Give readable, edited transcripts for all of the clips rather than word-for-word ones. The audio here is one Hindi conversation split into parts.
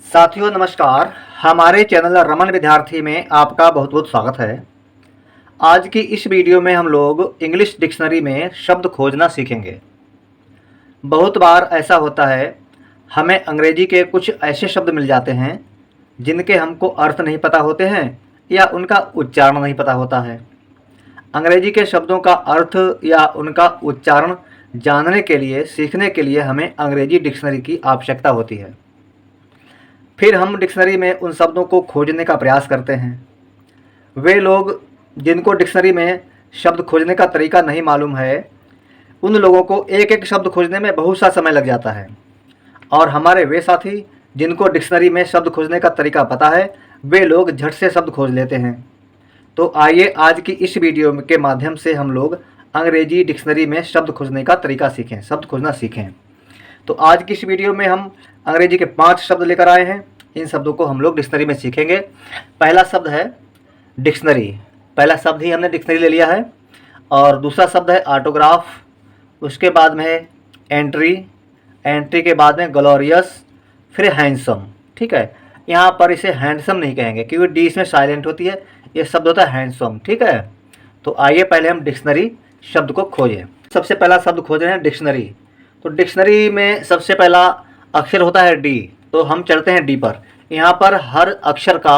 साथियों नमस्कार। हमारे चैनल रमन विद्यार्थी में आपका बहुत बहुत स्वागत है। आज की इस वीडियो में हम लोग इंग्लिश डिक्शनरी में शब्द खोजना सीखेंगे। बहुत बार ऐसा होता है, हमें अंग्रेजी के कुछ ऐसे शब्द मिल जाते हैं जिनके हमको अर्थ नहीं पता होते हैं या उनका उच्चारण नहीं पता होता है। अंग्रेजी के शब्दों का अर्थ या उनका उच्चारण जानने के लिए, सीखने के लिए हमें अंग्रेजी डिक्शनरी की आवश्यकता होती है। फिर हम डिक्शनरी में उन शब्दों को खोजने का प्रयास करते हैं। वे लोग जिनको डिक्शनरी में शब्द खोजने का तरीका नहीं मालूम है, उन लोगों को एक एक शब्द खोजने में बहुत सा समय लग जाता है। और हमारे वे साथी जिनको डिक्शनरी में शब्द खोजने का तरीका पता है, वे लोग झट से शब्द खोज लेते हैं। तो आइए आज की इस वीडियो के माध्यम से हम लोग अंग्रेजी डिक्शनरी में शब्द खोजने का तरीका सीखें, शब्द खोजना सीखें। तो आज की इस वीडियो में हम अंग्रेजी के 5 शब्द लेकर आए हैं। इन शब्दों को हम लोग डिक्शनरी में सीखेंगे। पहला शब्द है डिक्शनरी। पहला शब्द ही हमने डिक्शनरी ले लिया है। और दूसरा शब्द है ऑटोग्राफ। उसके बाद में है एंट्री। एंट्री के बाद में ग्लोरियस, फिर हैंडसम। ठीक है, यहाँ पर इसे हैंडसम नहीं कहेंगे क्योंकि डी इसमें साइलेंट होती है। ये शब्द होता है हैंडसम। ठीक है, तो आइए पहले हम डिक्शनरी शब्द को खोजें। सबसे पहला शब्द खोज रहे हैं डिक्शनरी। तो डिक्शनरी में सबसे पहला अक्षर होता है डी। तो हम चलते हैं डी पर। यहाँ पर हर अक्षर का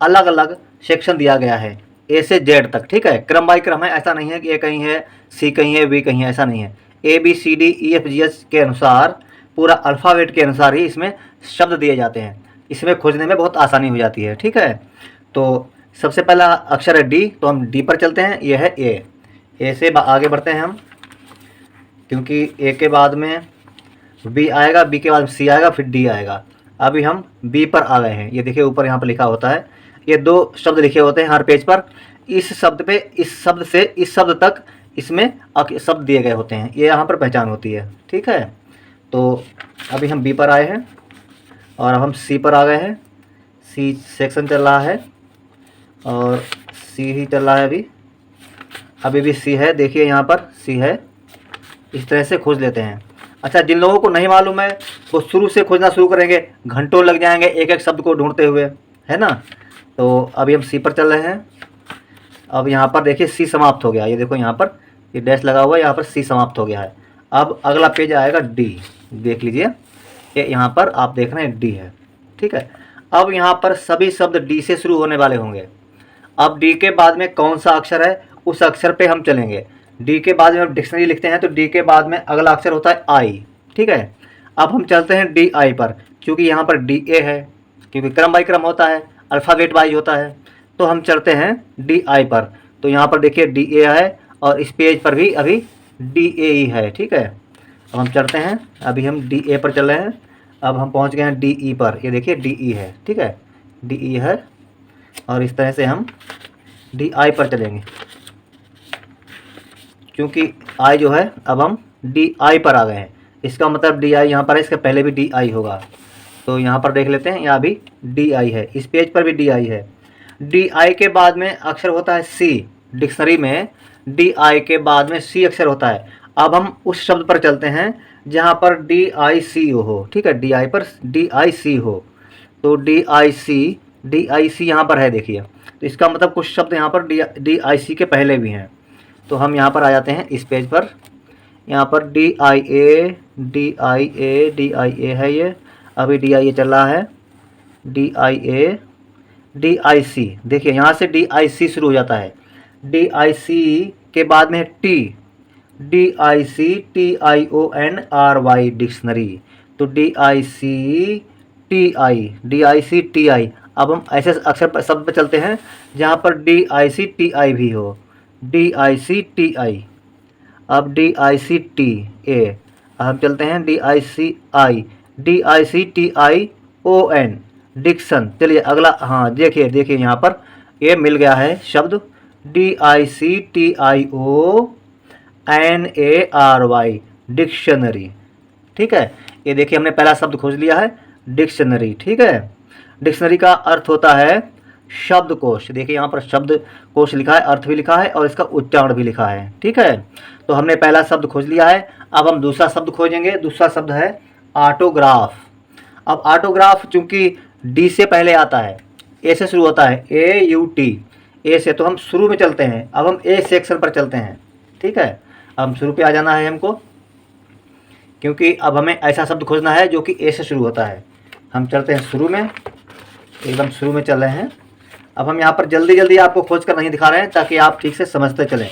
अलग अलग सेक्शन दिया गया है, ए से जेड तक। ठीक है, क्रम बाई क्रम है, ऐसा नहीं है कि ए कहीं है, सी कहीं है, वी कहीं है, ऐसा नहीं है। A B C D E F G H के अनुसार, पूरा अल्फ़ाबेट के अनुसार ही इसमें शब्द दिए जाते हैं। इसमें खोजने में बहुत आसानी हो जाती है। ठीक है, तो सबसे पहला अक्षर है डी, तो हम डी पर चलते हैं। ये है ए। ए से आगे बढ़ते हैं हम, क्योंकि ए के बाद में बी आएगा, बी के बाद सी आएगा, फिर डी आएगा। अभी हम बी पर आ गए हैं। ये देखिए ऊपर यहाँ पर लिखा होता है, ये 2 शब्द लिखे होते हैं हर पेज पर। इस शब्द पे, इस शब्द से इस शब्द तक इसमें शब्द दिए गए होते हैं। ये यहाँ पर पहचान होती है। ठीक है, तो अभी हम बी पर आए हैं और अब हम सी पर आ गए हैं। सी सेक्शन चल रहा है और सी ही चल रहा है। अभी भी सी है, देखिए यहाँ पर सी है। इस तरह से खोज लेते हैं। अच्छा, जिन लोगों को नहीं मालूम है वो शुरू से खोजना शुरू करेंगे, घंटों लग जाएंगे एक एक शब्द को ढूंढते हुए, है ना। तो अभी हम सी पर चल रहे हैं। अब यहाँ पर देखिए सी समाप्त हो गया। ये देखो यहाँ पर ये डैश लगा हुआ है, यहाँ पर सी समाप्त हो गया है। अब अगला पेज आएगा डी। देख लीजिए, ये यहाँ पर आप देख रहे हैं डी है। ठीक है, अब यहाँ पर सभी शब्द डी से शुरू होने वाले होंगे। अब डी के बाद में कौन सा अक्षर है, उस अक्षर पे हम चलेंगे। डी के बाद में हम डिक्शनरी लिखते हैं तो डी के बाद में अगला अक्षर होता है आई। ठीक है, अब हम चलते हैं डी आई पर, क्योंकि यहाँ पर डी ए है, क्योंकि क्रम बाई क्रम होता है, अल्फ़ाबेट वाइज होता है। तो हम चलते हैं डी आई पर। तो यहाँ पर देखिए डी ए है और इस पेज पर भी अभी डी ए ही है। ठीक है, अब हम चलते हैं, अभी हम डी ए पर चल रहे हैं। अब हम पहुँच गए हैं डी ई पर। ये देखिए डी ई है। ठीक है, डी ई है और इस तरह से हम डी आई पर चलेंगे, क्योंकि आई जो है, अब हम डी आई पर आ गए हैं। इसका मतलब डी आई यहाँ पर है, इसके पहले भी डी आई होगा। तो यहाँ पर देख लेते हैं, यहाँ भी डी आई है, इस पेज पर भी डी आई है। डी आई के बाद में अक्षर होता है सी। डिक्शनरी में डी आई के बाद में सी अक्षर होता है। अब हम उस शब्द पर चलते हैं जहाँ पर डी आई सी हो। ठीक है, डी आई पर डी आई सी हो। तो डी आई सी यहाँ पर है, देखिए। तो इसका मतलब कुछ शब्द यहाँ पर डी आई सी के पहले भी हैं। तो हम यहाँ पर आ जाते हैं इस पेज पर। यहाँ पर डी आई ए है। ये अभी डी आई ए चल रहा है, D I A, D I सी। देखिए यहाँ से डी आई सी शुरू हो जाता है। डी आई सी के बाद में है T, D I C T I O N R Y dictionary. तो D I C T I. अब हम ऐसे अक्षर पर शब्द पर चलते हैं जहाँ पर डी आई सी टी आई भी हो। D I C T I, अब D I C T A. हम चलते हैं D I C T I O N diction. चलिए अगला, हाँ देखिए यहाँ पर ये मिल गया है शब्द D I C T I O N A R Y dictionary. ठीक है, ये देखिए हमने पहला शब्द खोज लिया है, डिक्शनरी। ठीक है, डिक्शनरी का अर्थ होता है शब्दकोश। देखिए यहाँ पर शब्द कोश लिखा है, अर्थ भी लिखा है और इसका उच्चारण भी लिखा है। ठीक है, तो हमने पहला शब्द खोज लिया है। अब हम दूसरा शब्द खोजेंगे। दूसरा शब्द है ऑटोग्राफ। अब ऑटोग्राफ चूंकि डी से पहले आता है, ए से शुरू होता है, AUT, ए से, तो हम शुरू में चलते हैं। अब हम ए सेक्शन पर चलते हैं, ठीक है। अब शुरू पे आ जाना है हमको, क्योंकि अब हमें ऐसा शब्द खोजना है जो कि ए से शुरू होता है। हम चलते हैं शुरू में, एकदम शुरू में चल रहे हैं। अब हम यहाँ पर जल्दी जल्दी आपको खोज कर नहीं दिखा रहे हैं ताकि आप ठीक से समझते चलें।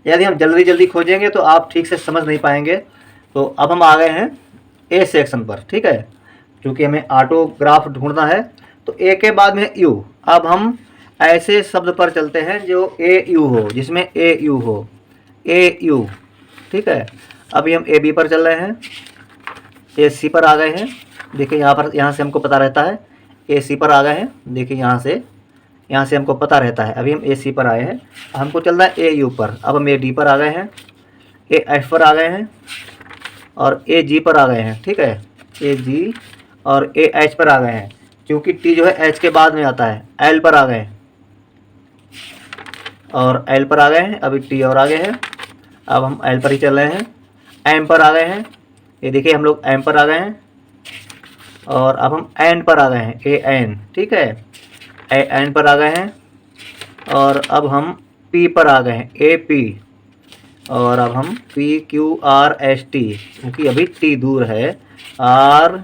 यदि हम जल्दी जल्दी खोजेंगे तो आप ठीक से समझ नहीं पाएंगे। तो अब हम आ गए हैं ए सेक्शन पर, ठीक है। क्योंकि हमें ऑटोग्राफ ढूंढना है तो ए के बाद में यू। अब हम ऐसे शब्द पर चलते हैं जो AU हो, जिसमें AU हो, AU, ठीक है। अभी हम AB पर चल रहे हैं, AC पर आ गए हैं। देखिए यहाँ से हमको पता रहता है, AC पर आ गए हैं। देखिए यहाँ से हमको पता रहता है। अभी हम AC पर आए हैं, हमको चलना है AU पर। अब हम AD पर आ गए हैं, AF पर आ गए हैं और AG पर आ गए हैं, ठीक है। AG और AH पर आ गए हैं, क्योंकि T जो है H के बाद में आता है। L पर आ गए हैं और L पर आ गए हैं। अभी T और आगे है, अब हम L पर ही चल रहे हैं। M पर आ गए हैं, ये देखिए हम लोग M पर आ गए हैं और अब हम N पर आ गए हैं, AN, ठीक है। AN पर आ गए हैं और अब हम P पर आ गए हैं, AP, और अब हम PQRST, क्योंकि अभी T दूर है। R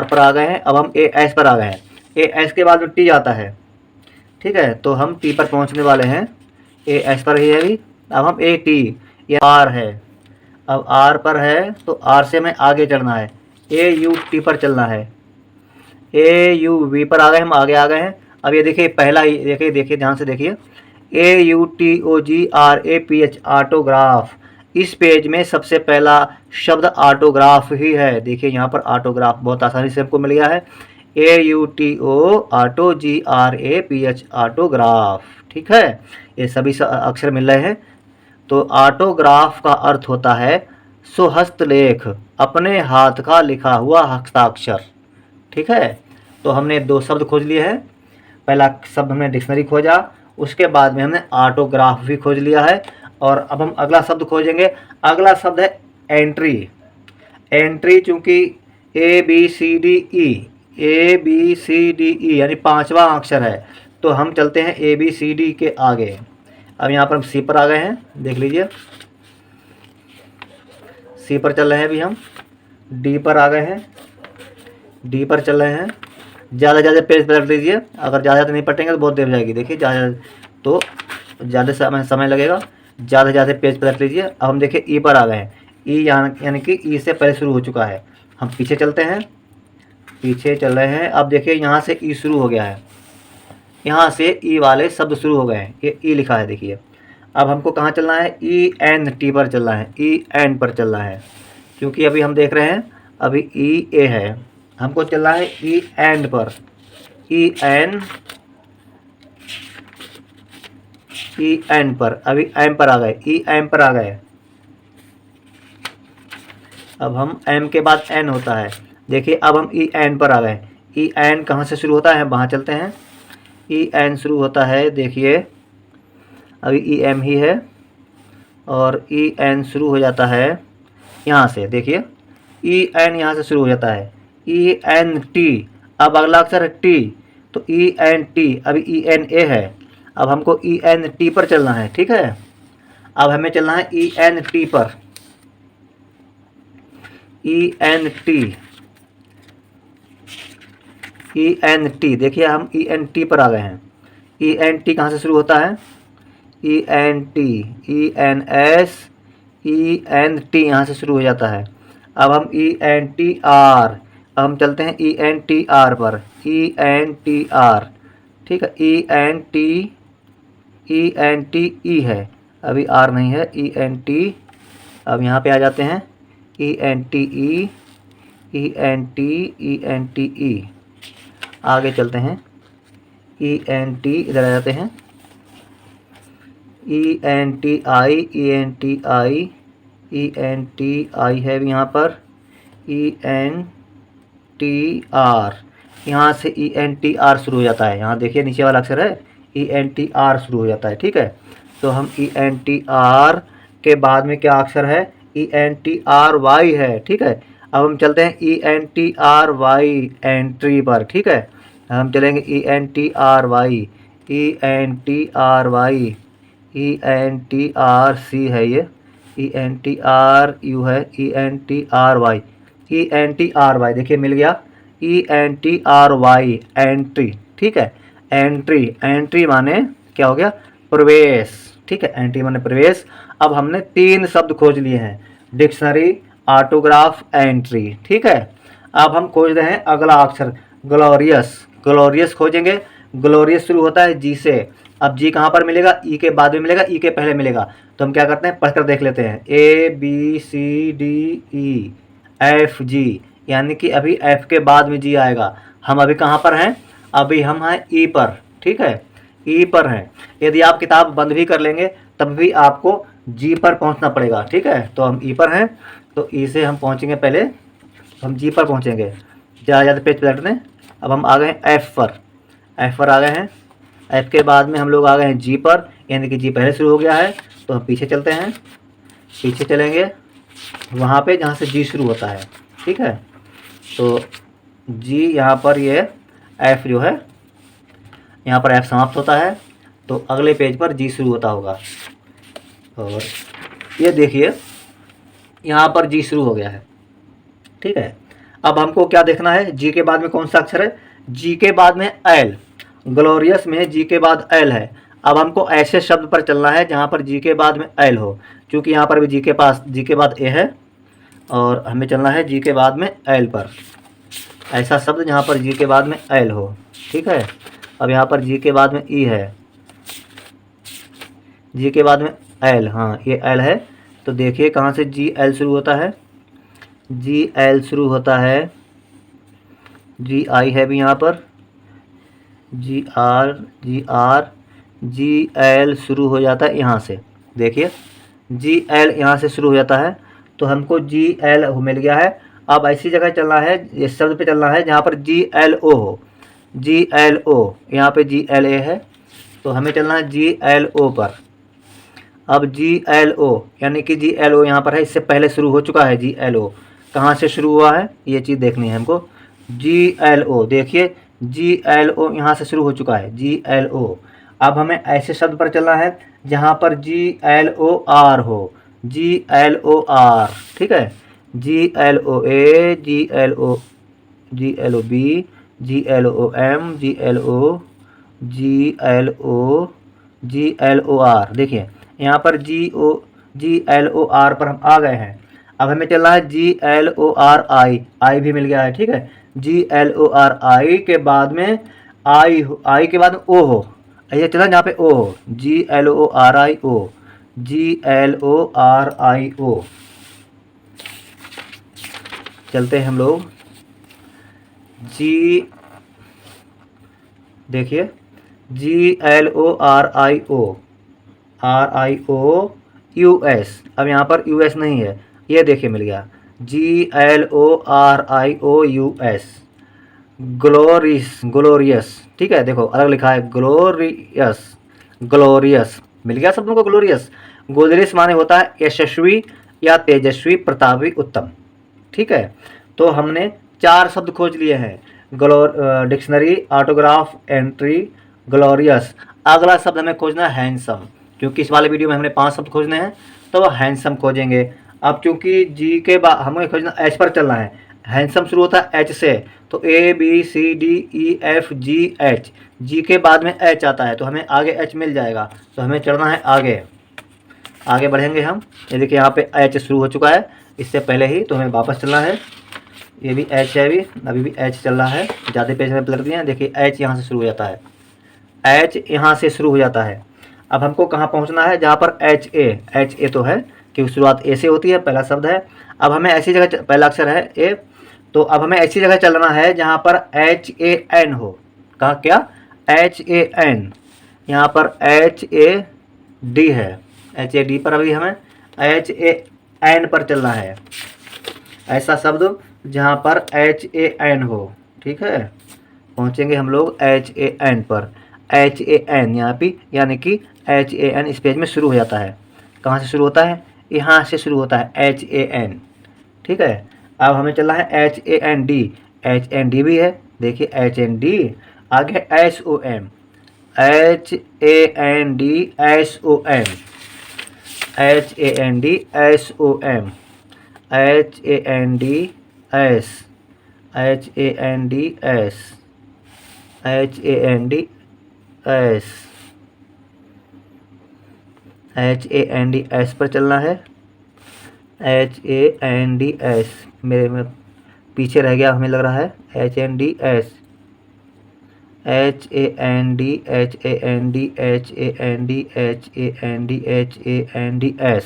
पर आ गए हैं। अब हम AS पर आ गए हैं, AS के बाद में T आता है, ठीक है। तो हम T पर पहुंचने वाले हैं, AS पर ही है अभी। अब हम AT, ये R है। अब R पर है तो R से हमें आगे चलना है, AUT पर चलना है। AUV पर आ गए, हम आगे आ गए हैं। अब ये देखिए पहला ही, देखिए ध्यान से देखिए, AUTOGRAPH, ऑटोग्राफ। इस पेज में सबसे पहला शब्द ऑटोग्राफ ही है। देखिए यहाँ पर ऑटोग्राफ बहुत आसानी से हमको मिल गया है, AUTOGRAPH, ऑटोग्राफ, ठीक है। ये सभी अक्षर मिल रहे हैं। तो ऑटोग्राफ का अर्थ होता है स्वहस्तलेख, अपने हाथ का लिखा हुआ हस्ताक्षर, ठीक है। तो हमने 2 शब्द खोज लिए हैं। पहला शब्द हमने डिक्शनरी खोजा, उसके बाद में हमने ऑटोग्राफ भी खोज लिया है। और अब हम अगला शब्द खोजेंगे। अगला शब्द है एंट्री। एंट्री चूँकि ABCDE यानी 5वां अक्षर है, तो हम चलते हैं ABCD के आगे। अब यहाँ पर हम C पर आ गए हैं, देख लीजिए C पर चल रहे हैं। अभी हम D पर आ गए हैं, D पर चल रहे हैं। ज़्यादा पेज पलट लीजिए, अगर ज़्यादा नहीं पटेंगे तो बहुत देर हो जाएगी। देखिए ज़्यादा समय लगेगा, ज़्यादा पेज पलट लीजिए। अब हम देखिए E पर आ गए हैं, E यानी कि E से पहले शुरू हो चुका है। हम पीछे चलते हैं, पीछे चल रहे हैं। अब देखिए यहाँ से E शुरू हो गया है, यहाँ से E वाले शब्द शुरू हो गए हैं, ये E लिखा है देखिए। अब हमको कहाँ चलना है, ENT पर चलना है, EN पर चलना है। क्योंकि अभी हम देख रहे हैं अभी EA है, हमको चलना है EN पर, EN पर। अभी M पर आ गए, EM पर आ गए। अब हम M के बाद N होता है, देखिए अब हम EN पर आ गए। EN कहाँ से शुरू होता है, वहाँ चलते हैं। EN शुरू होता है, देखिए अभी EM ही है और EN शुरू हो जाता है यहाँ से। देखिए EN यहाँ से शुरू हो जाता है, ENT। अब अगला अक्षर है T, तो ENT। अभी ENA है, अब हमको ENT पर चलना है, ठीक है। अब हमें चलना है ENT पर, ENT। देखिए हम ENT पर आ गए हैं। ENT कहाँ से शुरू होता है, ENT, ENS, ENT यहाँ से शुरू हो जाता है। अब हम ENTR, अब हम चलते हैं ENTR पर, ENTR, ठीक है। ENTE है, अभी R नहीं है, ENT। अब यहाँ पे आ जाते हैं ENTE, ENTE। आगे चलते हैं, ENT, इधर आ जाते हैं, ENTI, ENTI है यहाँ पर, ENTR। यहाँ से ENTR शुरू हो जाता है, यहाँ देखिए नीचे वाला अक्षर है, ENTR शुरू हो जाता है, ठीक है। तो हम ENTR के बाद में क्या अक्षर है, ENTRY है, ठीक है। अब हम चलते हैं ENTRY एंट्री पर, ठीक है। हम चलेंगे ENTRY, ENTRY, ENTRC है ये, ENTRU है, ENTRY, ENTRY देखिए मिल गया, ENTRY एंट्री, ठीक है। एंट्री, एंट्री माने क्या हो गया, प्रवेश, ठीक है। एंट्री माने प्रवेश। अब हमने 3 शब्द खोज लिए हैं, डिक्शनरी, ऑटोग्राफ, एंट्री, ठीक है। अब हम खोज रहे हैं अगला अक्षर ग्लोरियस। ग्लोरियस खोजेंगे। ग्लोरियस शुरू होता है जी से। अब जी कहाँ पर मिलेगा, ई के बाद में मिलेगा, ई के पहले मिलेगा। तो हम क्या करते हैं, पढ़कर देख लेते हैं, ABCDEFG, यानी कि अभी एफ के बाद में जी आएगा। हम अभी कहाँ पर हैं, अभी हम हैं ई पर, ठीक है, ई पर हैं। यदि आप किताब बंद भी कर लेंगे तब भी आपको जी पर पहुंचना पड़ेगा, ठीक है। तो हम ई पर हैं, तो ई से हम पहुंचेंगे, पहले हम जी पर पहुंचेंगे। ज़्यादा पेज पलटने। अब हम आ गए हैं एफ पर, एफ पर आ गए हैं। एफ के बाद में हम लोग आ गए हैं जी पर, यानी कि जी पहले शुरू हो गया है। तो हम पीछे चलते हैं, पीछे चलेंगे वहाँ पे जहाँ से जी शुरू होता है, ठीक है। तो जी यहाँ पर, ये एफ जो है यहाँ पर एफ समाप्त होता है, तो अगले पेज पर जी शुरू होता होगा। और ये देखिए यहाँ पर जी शुरू हो गया है, ठीक है। अब हमको क्या देखना है, जी के बाद में कौन सा अक्षर है, जी के बाद में एल। ग्लोरियस में जी के बाद एल है। अब हमको ऐसे शब्द पर चलना है जहाँ पर जी के बाद में एल हो, क्योंकि यहाँ पर भी जी के पास जी के बाद ए है, और हमें चलना है जी के बाद में एल पर। ऐसा शब्द जहाँ पर जी के बाद में एल हो, ठीक है। अब यहाँ पर जी के बाद में ई है, जी के बाद में एल, हाँ ये एल है। तो देखिए कहाँ से जी एल शुरू होता है, जी एल शुरू होता है, जी आई है भी यहाँ पर, जी आर, जी एल शुरू हो जाता है यहाँ से। देखिए जी एल यहाँ से शुरू हो जाता है, तो हमको जी एल मिल गया है। अब ऐसी जगह चलना है, इस शब्द पे चलना है जहाँ पर जी एल ओ हो, जी एल ओ, यहाँ पे जी एल ए है, तो हमें चलना है जी एल ओ पर। अब जी एल ओ, यानी कि जी एल ओ यहाँ पर है, इससे पहले शुरू हो चुका है जी एल ओ। कहाँ से शुरू हुआ है ये चीज़ देखनी है हमको। जी एल ओ, देखिए जी एल ओ यहाँ से शुरू हो चुका है, जी एल ओ। अब हमें ऐसे शब्द पर चलना है जहाँ पर जी एल ओ आर हो, जी एल ओ आर, ठीक है। G L O A, G L O B, G L O M, G L O, G L O, G L O R. देखिए यहाँ पर जी एल ओ आर पर हम आ गए हैं। अब हमें चलना है जी एल ओ आर आई, आई भी मिल गया है, ठीक है। जी एल ओ आर आई के बाद में आई के बाद में ओ हो, ऐसे चलना जहाँ पे ओ हो, G L O R I O, G L O R I O. चलते हैं हम लोग, जी, देखिए G L O R I O, US। अब यहाँ पर US नहीं है, ये देखिए मिल गया, GLORIOUS, ग्लोरियस, ग्लोरियस, ठीक है। देखो अलग लिखा है, ग्लोरियस, ग्लोरियस मिल गया शब्दों को। ग्लोरियस, ग्लोरियस माने होता है यशस्वी या तेजस्वी, प्रतापी, उत्तम, ठीक है। तो हमने 4 शब्द खोज लिए हैं, डिक्शनरी, ऑटोग्राफ, एंट्री, ग्लोरियस। अगला शब्द हमें खोजना है हैंडसम, क्योंकि इस वाले वीडियो में हमने 5 शब्द खोजने हैं, तो वह हैंडसम खोजेंगे। अब क्योंकि जी के बाद हमें खोजना एच पर चलना है, हैंडसम शुरू होता है एच से, तो ABCDEFGH, जी के बाद में एच आता है, तो हमें आगे एच मिल जाएगा। तो हमें चढ़ना है आगे, आगे बढ़ेंगे हम। ये देखिए यहाँ पे एच शुरू हो चुका है इससे पहले ही, तो हमें वापस चलना है। ये भी एच है, अभी भी एच चल रहा है, ज़्यादा पेज में पलट दिए हैं। देखिए एच यहाँ से शुरू हो जाता है, एच यहाँ से शुरू हो जाता है। अब हमको कहाँ पहुँचना है, जहाँ पर एच ए तो है क्योंकि शुरुआत ए से होती है, पहला शब्द है। अब हमें ऐसी जगह, पहला अक्षर है ए, तो अब हमें ऐसी जगह चलना है जहाँ पर HAN हो। कहाँ, क्या, HAN, यहाँ पर HAD है, HAD पर अभी हमें HAN पर चलना है, ऐसा शब्द जहाँ पर HAN हो, ठीक है। पहुँचेंगे हम लोग HAN पर, HAN यहाँ पे, यानी कि HAN इस पेज में शुरू हो जाता है। कहाँ से शुरू होता है, यहाँ से शुरू होता है HAN, ठीक है। अब हमें चलना है HAND, HND भी है, देखिए HND, आगे SOM, HAND SOM, HAND SOM, HAND S, HAND S, HAND S, HAND S पर चलना है। HAND S मेरे में पीछे रह गया, हमें लग रहा है। HAND S, HAND HAND HAND HAND S,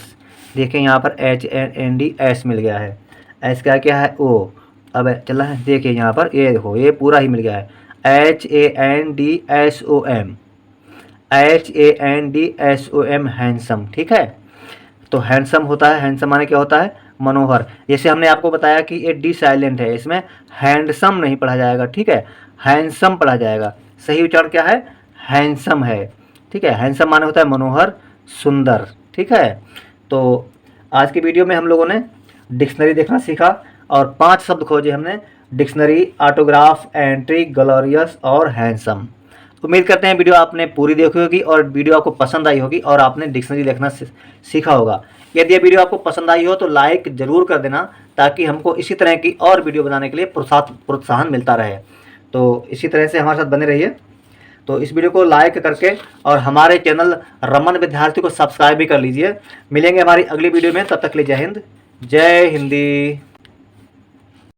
देखिए यहाँ पर HAND S मिल गया है। S का क्या है O, अब चला है, देखिए यहाँ पर ये देखो ये पूरा ही मिल गया है। HAND SOM, HAND SOM handsome, ठीक है। तो हैंडसम होता है, हैंडसम माने क्या होता है, मनोहर। जैसे हमने आपको बताया कि ये डी साइलेंट है, इसमें हैंडसम नहीं पढ़ा जाएगा, ठीक है, हैंडसम पढ़ा जाएगा। सही उच्चारण क्या है, हैंडसम है, ठीक है। हैंडसम माने होता है मनोहर, सुंदर, ठीक है। तो आज की वीडियो में हम लोगों ने डिक्शनरी देखना सीखा और 5 शब्द खोजे हमने, डिक्शनरी, ऑटोग्राफ, एंट्री, ग्लोरियस और हैंडसम। उम्मीद करते हैं वीडियो आपने पूरी देखी होगी और वीडियो आपको पसंद आई होगी और आपने डिक्शनरी देखना सीखा होगा। यदि ये वीडियो आपको पसंद आई हो तो लाइक ज़रूर कर देना, ताकि हमको इसी तरह की और वीडियो बनाने के लिए प्रोत्साहन मिलता रहे। तो इसी तरह से हमारे साथ बने रहिए। तो इस वीडियो को लाइक करके और हमारे चैनल रमन विद्यार्थी को सब्सक्राइब भी कर लीजिए। मिलेंगे हमारी अगली वीडियो में, तब तक के लिए जय हिंद, जय हिंदी।